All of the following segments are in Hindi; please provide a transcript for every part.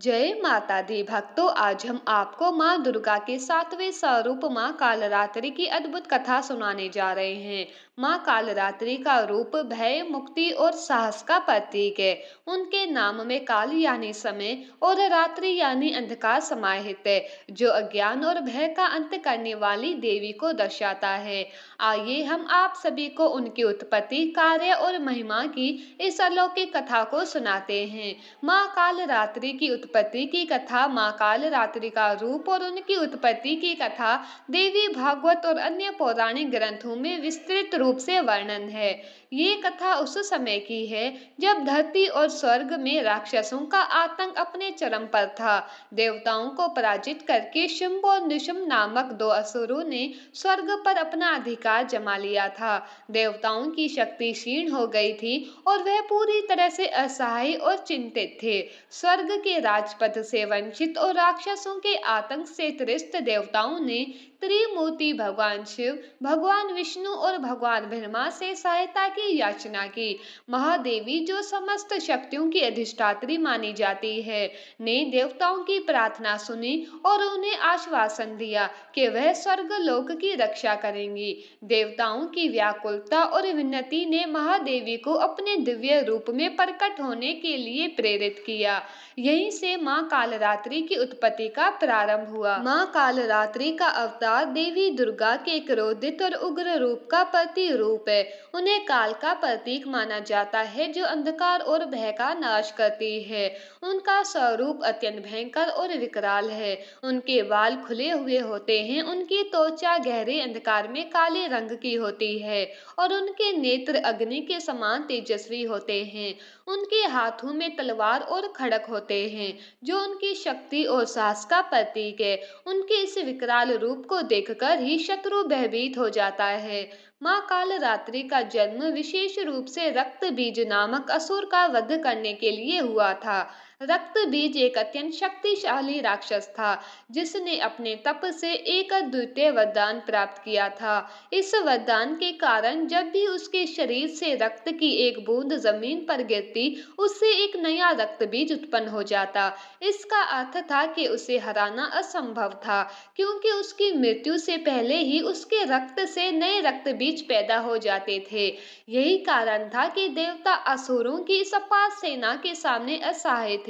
जय माता दी भक्तों, आज हम आपको माँ दुर्गा के सातवें स्वरूप माँ कालरात्रि की अद्भुत कथा सुनाने जा रहे हैं। माँ कालरात्रि का रूप भय, मुक्ति और साहस का प्रतीक है। उनके नाम में काल यानी समय और रात्रि यानी अंधकार समाहित है, जो अज्ञान और भय का अंत करने वाली देवी को दर्शाता है। आइए हम आप सभी को उनकी उत्पत्ति, कार्य और महिमा की इस अलौकिक कथा को सुनाते हैं। माँ कालरात्रि की उत्पत्ति की कथा। माँ कालरात्रि का रूप और उनकी उत्पत्ति की कथा देवी भागवत और अन्य पौराणिक ग्रंथों में विस्तृत रूप से वर्णन है। ये कथा उस समय की है जब धरती और स्वर्ग में राक्षसों का आतंक अपने चरम पर था। देवताओं को पराजित करके शुंभ और निशुंभ नामक दो असुरों ने स्वर्ग पर अपना अधिकार जमा लिया था। देवताओं की शक्ति क्षीण हो गई थी और वह पूरी तरह से असहाय और चिंतित थे। स्वर्ग के राजपद से वंचित और राक्षसों के आतंक से त्रस्त देवताओं ने त्रिमूर्ति भगवान शिव, भगवान विष्णु और भगवान ब्रह्मा से सहायता की याचना की। महादेवी, जो समस्त शक्तियों की अधिष्ठात्री मानी जाती है, ने देवताओं की प्रार्थना सुनी और उन्हें आश्वासन दिया कि वह स्वर्ग लोक की रक्षा करेंगी। देवताओं की व्याकुलता और विनती ने महादेवी को अपने दिव्य रूप में प्रकट होने के लिए प्रेरित किया। यहीं से माँ कालरात्रि की उत्पत्ति का प्रारंभ हुआ। माँ कालरात्रि का अवतार देवी दुर्गा के क्रोधित और उग्र रूप का प्रतिरूप है। उन्हें काल का प्रतीक माना जाता है, जो अंधकार और भय का नाश करती है। उनका स्वरूप अत्यंत भयंकर और विकराल है। उनके बाल खुले हुए होते हैं, उनकी त्वचा गहरे अंधकार में काले रंग की होती है और उनके नेत्र अग्नि के समान तेजस्वी होते हैं। उनके हाथों में तलवार और खड़ग होते हैं, जो उनकी शक्ति और साहस का प्रतीक है। उनके इस विकराल रूप को देखकर ही शत्रु भयभीत हो जाता है। माँ कालरात्रि का जन्म विशेष रूप से रक्त बीज नामक असुर का वध करने के लिए हुआ था। रक्त बीज एक अत्यंत शक्तिशाली राक्षस था, जिसने अपने तप से एक अद्वितीय वरदान प्राप्त किया था। इस वरदान के कारण जब भी उसके शरीर से रक्त की एक बूंद जमीन पर गिरती, उससे एक नया रक्त बीज उत्पन्न हो जाता। इसका अर्थ था कि उसे हराना असंभव था, क्योंकि उसकी मृत्यु से पहले ही उसके रक्त से नए रक्त बीज पैदा हो जाते थे। यही कारण था कि देवता असुरों की इस अपार सेना के सामने असहाय थे।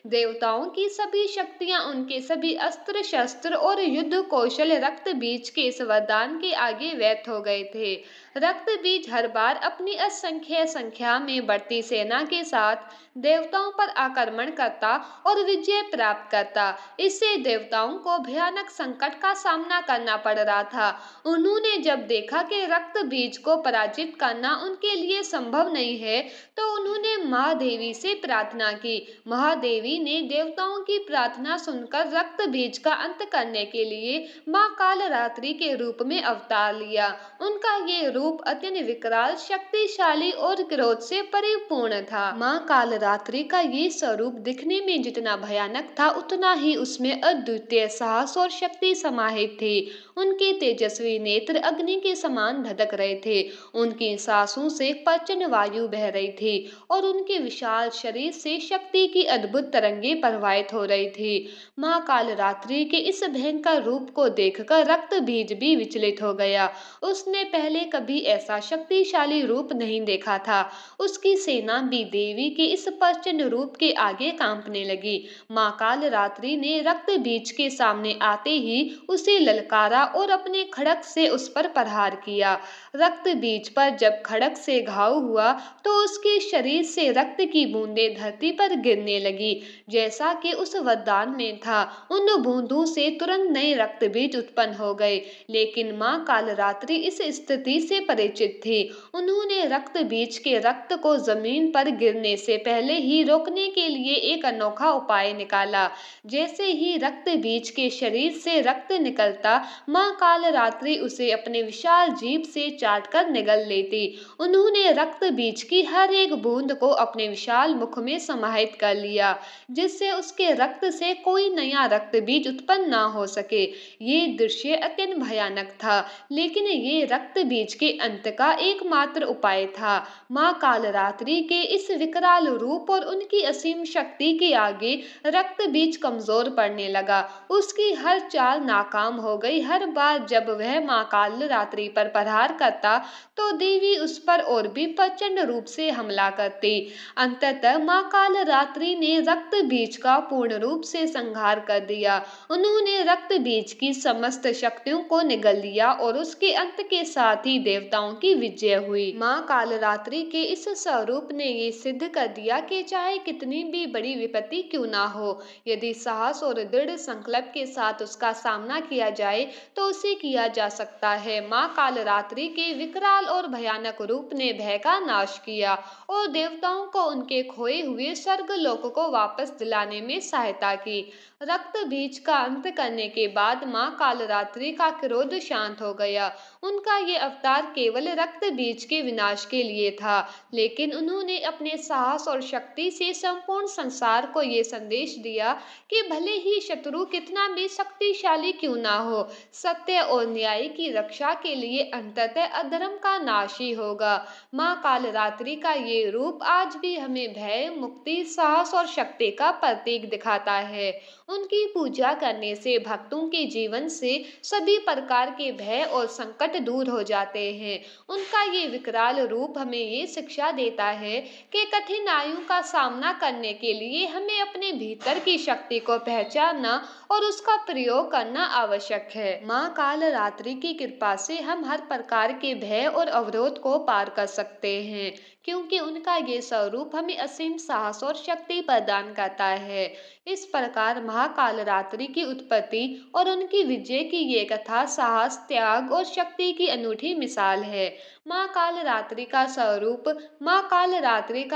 देवताओं की सभी शक्तियां, उनके सभी अस्त्र शस्त्र और युद्ध कौशल रक्त बीज के इस वरदान के आगे व्यर्थ हो गए थे। रक्त बीज हर बार अपनी असंख्य संख्या में बढ़ती सेना के साथ देवताओं पर आक्रमण करता और विजय प्राप्त करता। इससे देवताओं को भयानक संकट का सामना करना पड़ रहा था। उन्होंने जब देखा कि रक्त बीज को पराजित करना उनके लिए संभव नहीं है, तो उन्होंने महादेवी से प्रार्थना की। महादेवी ने देवताओं की प्रार्थना सुनकर रक्त बीज का अंत करने के लिए माँ कालरात्रि के रूप में अवतार लिया। उनका ये रूप अत्यंत विकराल, शक्तिशाली और क्रोध से परिपूर्ण था। माँ कालरात्रि का ये स्वरूप दिखने में जितना भयानक था, उतना ही उसमें अद्वितीय साहस और शक्ति समाहित थी। उनके तेजस्वी नेत्र अग्नि के समान धधक रहे थे, उनकी सांसों से प्रचंड वायु बह रही थी और उनके विशाल शरीर से शक्ति की अद्भुत तरंगे प्रवाहित हो रही थी। माँ कालरात्रि के इस भयंकर रूप को देखकर रक्त बीज भी विचलित हो गया। उसने पहले कभी ऐसा शक्तिशाली रूप नहीं देखा था। उसकी सेना भी देवी के इस प्रचंड रूप के आगे कांपने लगी। माँ कालरात्रि ने रक्त बीज के सामने आते ही उसे ललकारा और अपने खड़ग से उस पर प्रहार किया। रक्त बीज पर जब खड़ग से घाव हुआ, तो उसके शरीर से रक्त की बूंदें धरती पर गिरने लगी, जैसा कि उस वरदान में था। उन बूंदों से तुरंत नए रक्त बीज उत्पन्न हो गए, लेकिन माँ कालरात्रि इस स्थिति से परिचित थी। उन्होंने रक्त बीज के रक्त को जमीन पर गिरने से पहले ही रोकने के लिए एक अनोखा उपाय निकाला। जैसे ही रक्त बीज के शरीर से रक्त निकलता, माँ कालरात्रि उसे अपने विशाल जीभ से चाटकर निगल लेती। उन्होंने रक्त बीज की हर एक बूंद को अपने विशाल मुख में समाहित कर लिया, जिससे उसके रक्त से कोई नया रक्त बीज उत्पन्न ना हो सके। ये दृश्य अत्यंत भयानक था, लेकिन ये रक्त बीज के अंत का एकमात्र उपाय था। माँ कालरात्रि के इस विकराल रूप और उनकी असीम शक्ति के आगे रक्त बीज कमजोर पड़ने लगा। उसकी हर चाल नाकाम हो गई। हर बार जब वह माँ कालरात्रि पर प्रहार करता तो देवी उस पर और भी प्रचंड रूप से हमला करती। अंततः माँ कालरात्रि ने रक्त बीज का पूर्ण रूप से संहार कर दिया। उन्होंने रक्त बीज की समस्त शक्तियों को निगल लिया और उसके अंत के साथ ही देवताओं की विजय हुई। माँ कालरात्रि के इस स्वरूप ने ये सिद्ध कर दिया कि चाहे कितनी भी बड़ी विपत्ति क्यों ना हो, यदि साहस और दृढ़ संकल्प के साथ उसका सामना किया जाए तो उसे किया जा सकता है। माँ कालरात्रि के विकराल और भयानक रूप ने भय का नाश किया और देवताओं को उनके खोए हुए स्वर्ग लोक को वापस दिलाने में सहायता की। रक्त बीज का अंत करने के बाद माँ कालरात्रि का क्रोध शांत हो गया। उनका ये अवतार केवल रक्त बीज के विनाश के लिए था, लेकिन उन्होंने अपने साहस और शक्ति से संपूर्ण संसार को ये संदेश दिया कि भले ही शत्रु कितना भी शक्तिशाली क्यों ना हो, सत्य और न्याय की रक्षा के लिए अंततः अधर्म का नाश ही होगा। माँ कालरात्रि का ये रूप आज भी हमें भय, मुक्ति, साहस और शक्ति का प्रतीक दिखाता है। उनकी पूजा करने से भक्तों के जीवन से सभी प्रकार के भय और संकट दूर हो जाते हैं। उनका ये विकराल रूप हमें ये शिक्षा देता है कि कठिनाइयों का सामना करने के लिए हमें अपने भीतर की शक्ति को पहचानना और उसका प्रयोग करना आवश्यक है। माँ कालरात्रि की कृपा से हम हर प्रकार के भय और अवरोध को पार कर सकते हैं, क्योंकि उनका ये स्वरूप हमें असीम साहस और शक्ति प्रदान करता है। इस प्रकार महाकालरात्रि की उत्पत्ति और उनकी विजय की ये कथा साहस, त्याग और शक्ति की अनूठी मिसाल है। माँ कालरात्रि का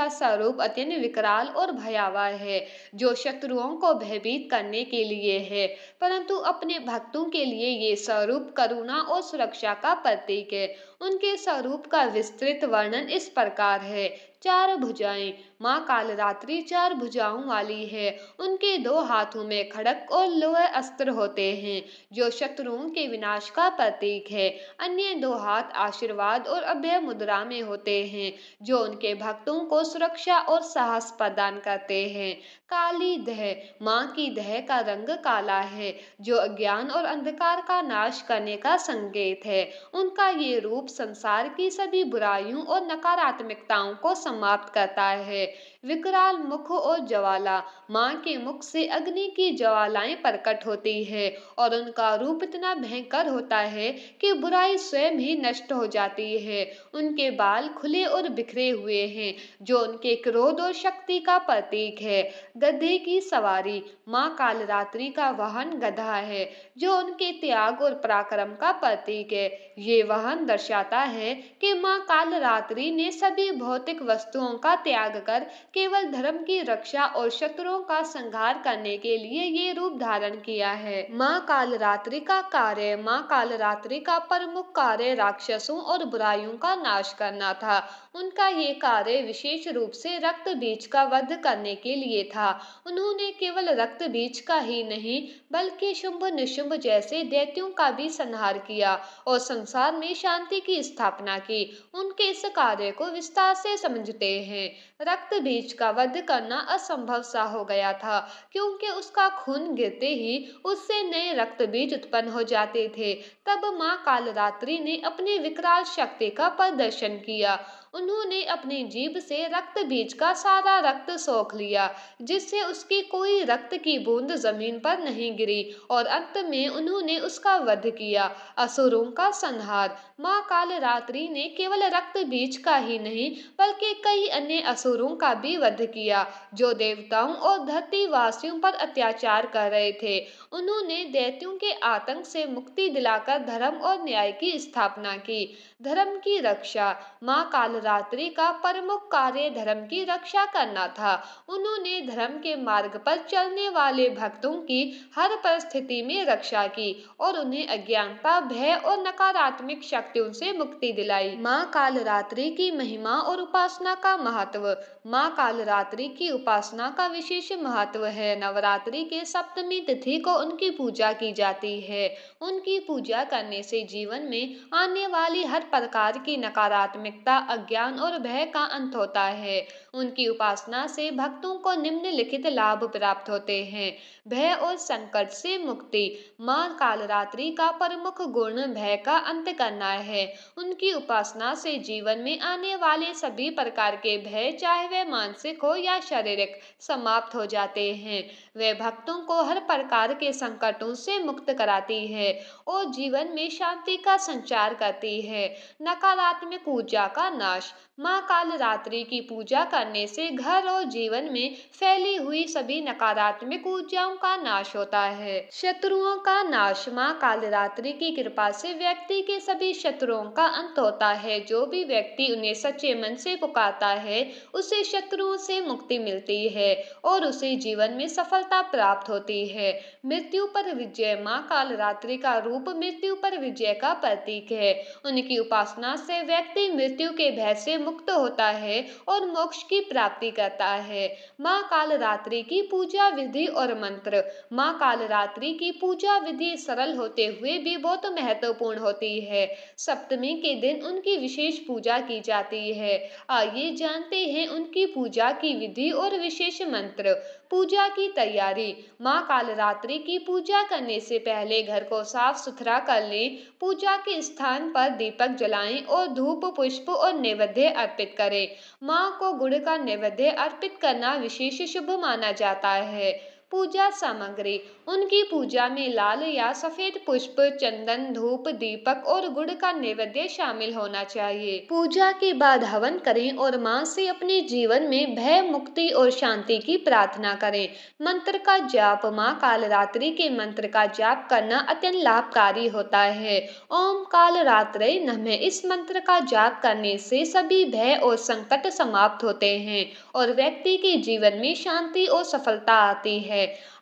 स्वरूप अत्यंत विकराल और भयावह है, जो शत्रुओं को भयभीत करने के लिए है, परंतु अपने भक्तों के लिए ये स्वरूप करुणा और सुरक्षा का प्रतीक है। उनके स्वरूप का विस्तृत वर्णन इस प्रकार है। चार भुजाएं। माँ कालरात्रि चार भुजाओं वाली है। उनके दो हाथों में खड़ग और लोह अस्त्र होते हैं, जो शत्रुओं के विनाश का प्रतीक है। अन्य दो हाथ आशीर्वाद और अभय मुद्रा में होते हैं, जो उनके भक्तों को सुरक्षा और साहस प्रदान करते हैं। काली दह। माँ की दह का रंग काला है, जो अज्ञान और अंधकार का नाश करने का संकेत है। उनका ये रूप संसार की सभी बुराइयों और नकारात्मकताओं को समाप्त करता है। विकराल मुख और ज्वाला। माँ के मुख से अग्नि की ज्वालाएं प्रकट होती है और उनका रूप इतना भयंकर होता है कि बुराई स्वयं ही नष्ट हो जाती है। उनके बाल खुले और बिखरे हुए हैं, जो उनके क्रोध और शक्ति का प्रतीक है। गधे की सवारी। माँ कालरात्रि का वाहन गधा है, जो उनके त्याग और पराक्रम का प्रतीक है। ये वाहन दर्शाता है कि माँ कालरात्रि ने सभी भौतिक वस्तुओं का त्याग कर केवल धर्म की रक्षा और शत्रुओं का संहार करने के लिए ये रूप धारण किया है। माँ कालरात्रि का कार्य। माँ कालरात्रि का प्रमुख कार्य राक्षसों और बुराइयों का नाश करना था। उनका ये कार्य विशेष रूप से रक्त बीज का वध करने के लिए था। उन्होंने केवल रक्त बीज का ही नहीं, बल्कि शुंभ निशुंभ जैसे दैत्यों का भी संहार किया और संसार में शांति की स्थापना की। उनके इस कार्य को विस्तार से समझते हैं। रक्त बीज का वध करना असंभव सा हो गया था, क्योंकि उसका खून गिरते ही उससे नए रक्त बीज उत्पन्न हो जाते थे। तब माँ कालरात्रि ने अपनी विकराल शक्ति का प्रदर्शन किया। उन्होंने अपनी जीभ से रक्त बीज का सारा रक्त सोख लिया, जिससे उसकी कोई रक्त की बूंद जमीन पर नहीं गिरी, और अंत में उन्होंने उसका वध किया। असुरों का संहार। माँ कालरात्रि ने केवल रक्त बीज का ही नहीं, बल्कि कई अन्य असुरों का भी वध किया, जो देवताओं और धरती वासियों पर अत्याचार कर रहे थे। उन्होंने दैत्यों के आतंक से मुक्ति दिलाकर धर्म और न्याय की स्थापना की। धर्म की रक्षा। माँ कालरात्रि कालरात्रि का प्रमुख कार्य धर्म की रक्षा करना था। उन्होंने धर्म के मार्ग पर चलने वाले भक्तों की हर परिस्थिति में रक्षा की और उन्हें अज्ञानता, भय और नकारात्मक शक्तियों से मुक्ति दिलाई। माँ कालरात्रि की महिमा और उपासना का महत्व। माँ कालरात्रि की उपासना का विशेष महत्व है। नवरात्रि के सप्तमी तिथि को उनकी पूजा की जाती है। उनकी पूजा करने से जीवन में आने वाली हर प्रकार की नकारात्मकता, अज्ञान और भय का अंत होता है। उनकी उपासना से भक्तों को निम्नलिखित लाभ प्राप्त होते हैं। भय और संकट से मुक्ति। माँ कालरात्रि का प्रमुख गुण भय का अंत करना है। उनकी उपासना से जीवन में आने वाले सभी प्रकार के भय, चाहे वे मानसिक हो या शारीरिक, समाप्त हो जाते हैं। वे भक्तों को हर प्रकार के संकटों से मुक्त कराती है और जीवन में शांति का संचार करती है। नकारात्मक ऊर्जा का नाश। माँ कालरात्रि की पूजा करने से घर और जीवन में फैली हुई सभी नकारात्मक ऊर्जाओं का नाश होता है। शत्रुओं का नाश। माँ कालरात्रि की कृपा से व्यक्ति के सभी शत्रुओं का अंत होता है। जो भी व्यक्ति उन्हें सच्चे मन से पुकारता है, उसे शत्रुओं से मुक्ति मिलती है और उसे जीवन में सफलता प्राप्त होती है। मृत्यु पर विजय। माँ कालरात्रि का रूप मृत्यु पर विजय का प्रतीक है। उनकी उपासना से व्यक्ति मृत्यु के भय से मुक्त होता है और मोक्ष की प्राप्ति करता है। माँ कालरात्रि की पूजा विधि और मंत्र। माँ कालरात्रि की पूजा विधि सरल होते हुए भी बहुत महत्वपूर्ण होती है। सप्तमी के दिन उनकी विशेष पूजा की जाती है। आइए जानते हैं उनकी पूजा की विधि और विशेष मंत्र। पूजा की तैयारी। माँ कालरात्रि की पूजा करने से पहले घर को साफ सुथरा कर लें। पूजा के स्थान पर दीपक जलाएं और धूप, पुष्प और नैवेद्य अर्पित करें। माँ को गुड़ का नैवेद्य अर्पित करना विशेष शुभ माना जाता है। पूजा सामग्री। उनकी पूजा में लाल या सफेद पुष्प, चंदन, धूप, दीपक और गुड़ का नैवेद्य शामिल होना चाहिए। पूजा के बाद हवन करें और माँ से अपने जीवन में भय, मुक्ति और शांति की प्रार्थना करें। मंत्र का जाप। माँ कालरात्रि के मंत्र का जाप करना अत्यंत लाभकारी होता है। ओम कालरात्रे नमः। इस मंत्र का जाप करने से सभी भय और संकट समाप्त होते हैं और व्यक्ति के जीवन में शांति और सफलता आती है।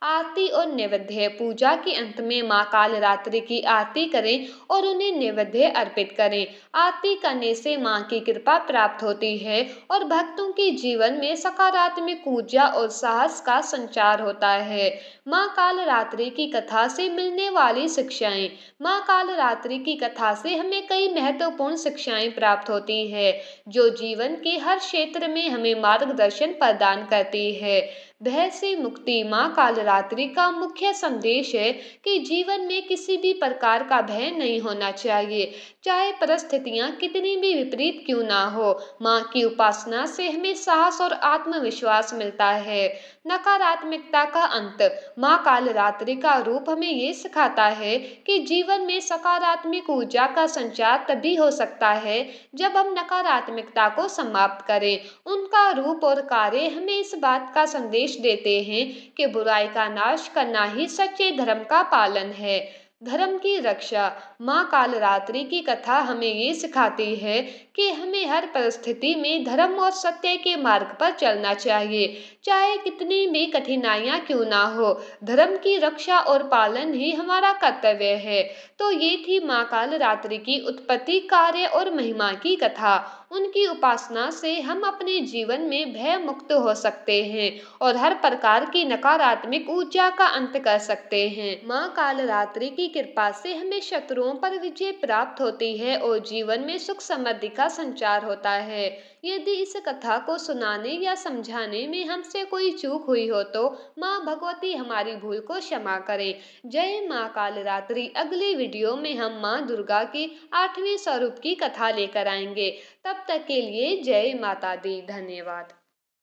आरती और नैवेद्य। पूजा के अंत में माँ कालरात्रि की आरती करें और उन्हें नैवेद्य अर्पित करें। आरती करने से माँ की कृपा प्राप्त होती है और भक्तों के जीवन में सकारात्मक ऊर्जा और साहस का संचार होता है। माँ कालरात्रि की कथा से मिलने वाली शिक्षाएं। माँ कालरात्रि की कथा से हमें कई महत्वपूर्ण शिक्षाएं प्राप्त होती है, जो जीवन के हर क्षेत्र में हमें मार्गदर्शन प्रदान करती है। भय से मुक्ति। माँ कालरात्रि का मुख्य संदेश है कि जीवन में किसी भी प्रकार का भय नहीं होना चाहिए, चाहे परिस्थितियां कितनी भी विपरीत क्यों ना हो। माँ की उपासना से हमें साहस और आत्मविश्वास मिलता है। नकारात्मकता का अंत। माँ कालरात्रि का रूप हमें ये सिखाता है कि जीवन में सकारात्मक ऊर्जा का संचार तभी हो सकता है जब हम नकारात्मकता को समाप्त करें। उनका रूप और कार्य हमें इस बात का संदेश देते हैं कि बुराई का नाश करना ही सच्चे धर्म का पालन है। धर्म की रक्षा। माँ कालरात्रि की कथा हमें ये सिखाती है कि हमें हर परिस्थिति में धर्म और सत्य के मार्ग पर चलना चाहिए, चाहे कितनी भी कठिनाइयां क्यों ना हो। धर्म की रक्षा और पालन ही हमारा कर्तव्य है। तो ये थी माँ कालरात्रि की उत्पत्ति, कार्य और महिमा की कथा। उनकी उपासना से हम अपने जीवन में भय मुक्त हो सकते हैं और हर प्रकार की नकारात्मक ऊर्जा का अंत कर सकते हैं। माँ कालरात्रि की कृपा से हमें शत्रुओं पर विजय प्राप्त होती है और जीवन में सुख समृद्धि का संचार होता है। यदि इस कथा को सुनाने या समझाने में हमसे कोई चूक हुई हो तो माँ भगवती हमारी भूल को क्षमा करें। जय माँ कालरात्रि। अगली वीडियो में हम माँ दुर्गा की 8वें स्वरूप की कथा लेकर आएंगे। तब तक के लिए जय माता दी। धन्यवाद।